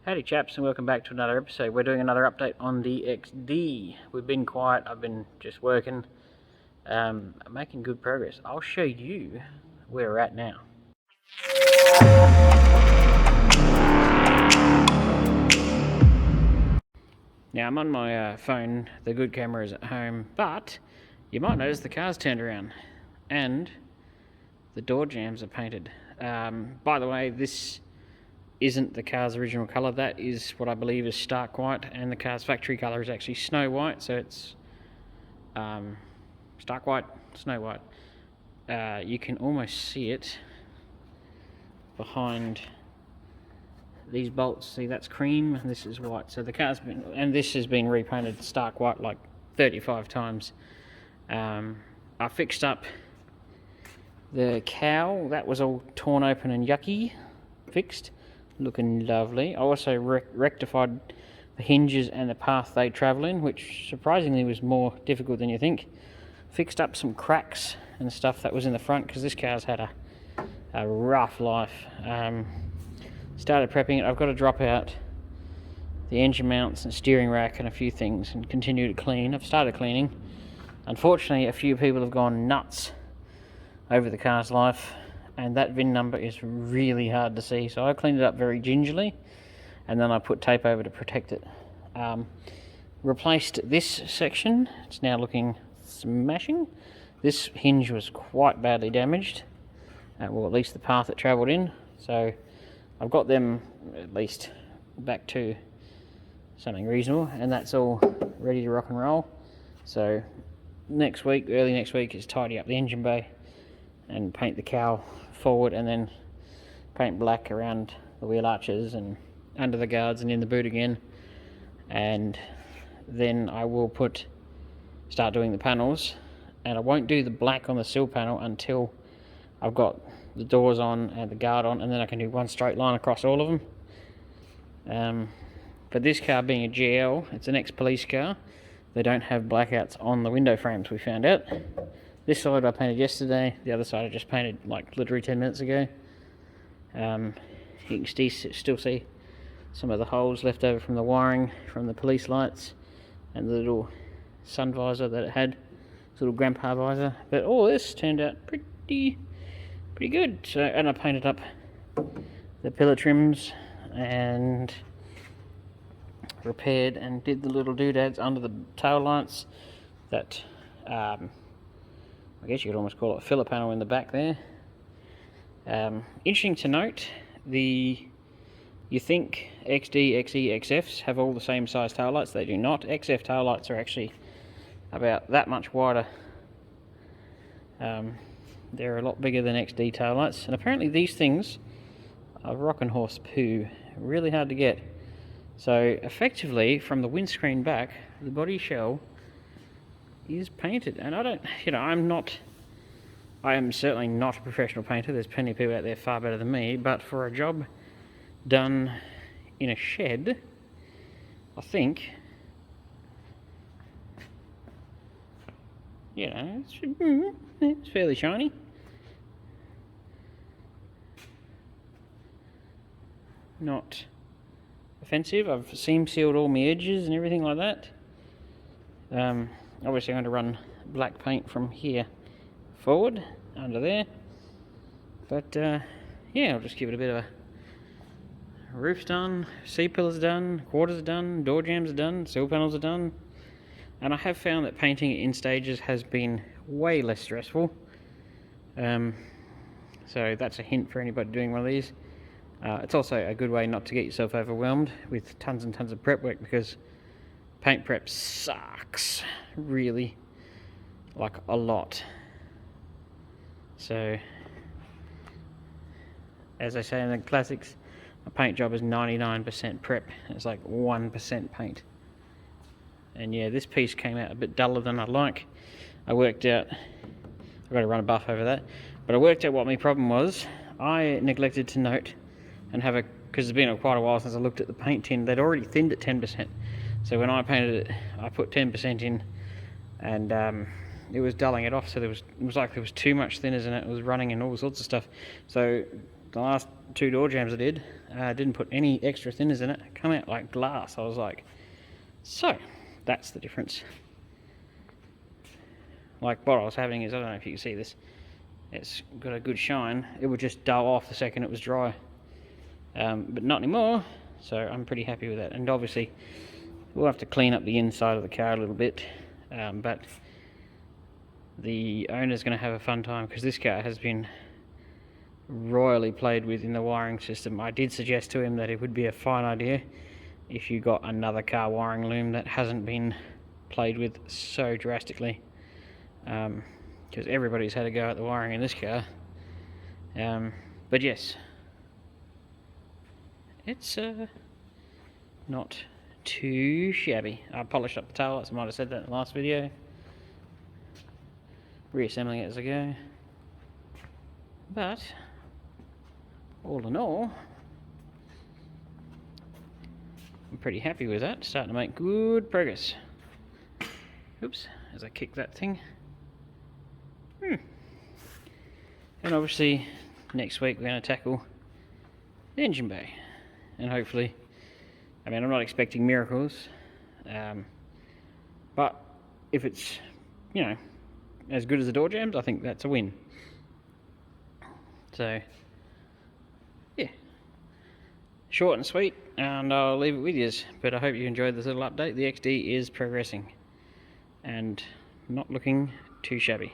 Howdy chaps, and welcome back to another episode. We're doing another update on the XD. We've been quiet, I've been just working, making good progress. I'll show you where we're at now. Now I'm on my phone, the good camera is at home, but you might notice the car's turned around and the door jambs are painted. By the way, this isn't the car's original colour. That is what I believe is stark white, and the car's factory colour is actually snow white, so it's stark white, snow white. You can almost see it behind these bolts. See, that's cream and this is white, so the car's been, and this has been repainted stark white like 35 times. I fixed up the cowl, that was all torn open and yucky, fixed, looking lovely. I also rectified the hinges and the path they travel in, which surprisingly was more difficult than you think. Fixed up some cracks and stuff that was in the front, because this car's had a rough life. Started prepping it. I've got to drop out the engine mounts and steering rack and a few things and continue to clean. I've started cleaning. Unfortunately, a few people have gone nuts over the car's life, and that VIN number is really hard to see, so I cleaned it up very gingerly and then I put tape over to protect it. Replaced this section, it's now looking smashing. This hinge was quite badly damaged, well, at least the path it travelled in, so I've got them at least back to something reasonable, and that's all ready to rock and roll. So next week, early next week, is tidy up the engine bay and paint the cowl forward, and then paint black around the wheel arches and under the guards and in the boot again. And then I will start doing the panels, and I won't do the black on the sill panel until I've got the doors on and the guard on, and then I can do one straight line across all of them. But this car being a GL, it's an ex-police car, they don't have blackouts on the window frames, we found out. This side I painted yesterday, the other side I just painted like literally 10 minutes ago. You can still see some of the holes left over from the wiring from the police lights and the little sun visor that it had, this little grandpa visor. But all this turned out pretty good. So, and I painted up the pillar trims and repaired and did the little doodads under the tail lights that I guess you could almost call it a filler panel in the back there. Interesting to note, you think XD, XE, XFs have all the same size taillights. They do not. XF taillights are actually about that much wider. They're a lot bigger than XD taillights, and apparently these things are rockin' horse poo. Really hard to get. So effectively, from the windscreen back, the body shell is painted, and I am certainly not a professional painter. There's plenty of people out there far better than me, but for a job done in a shed, I think, it's fairly shiny. Not offensive. I've seam sealed all my edges and everything like that. Obviously I'm going to run black paint from here forward, under there. But yeah, I'll just give it a bit of a roof's done, C-pillars done, quarters done, door jambs are done, sill panels are done. And I have found that painting in stages has been way less stressful. So that's a hint for anybody doing one of these. It's also a good way not to get yourself overwhelmed with tons and tons of prep work, because paint prep sucks, really, like a lot. So, as I say in the classics, a paint job is 99% prep, it's like 1% paint. And yeah, this piece came out a bit duller than I'd like. I worked out, I've got to run a buff over that, but I worked out what my problem was. I neglected to note and because it's been quite a while since I looked at the paint tin, they'd already thinned at 10%. So when I painted it, I put 10% in, and it was dulling it off, so it was like there was too much thinners in it. It was running and all sorts of stuff. So the last two door jambs I did, Didn't put any extra thinners in it. Come out like glass. I was like, so that's the difference. Like what I was having is, I don't know if you can see this, it's got a good shine. It would just dull off the second it was dry, but not anymore. So I'm pretty happy with that. And obviously we'll have to clean up the inside of the car a little bit, but the owner's going to have a fun time because this car has been royally played with in the wiring system. I did suggest to him that it would be a fine idea if you got another car wiring loom that hasn't been played with so drastically, because everybody's had a go at the wiring in this car. But yes, it's not too shabby. I polished up the taillights, I might have said that in the last video. Reassembling it as I go. But all in all, I'm pretty happy with that. Starting to make good progress. Oops, as I kick that thing. And obviously next week we're going to tackle the engine bay, and hopefully, I mean, I'm not expecting miracles, but if it's, you know, as good as the door jambs, I think that's a win. So yeah, short and sweet, and I'll leave it with you. But I hope you enjoyed this little update. The XD is progressing and not looking too shabby.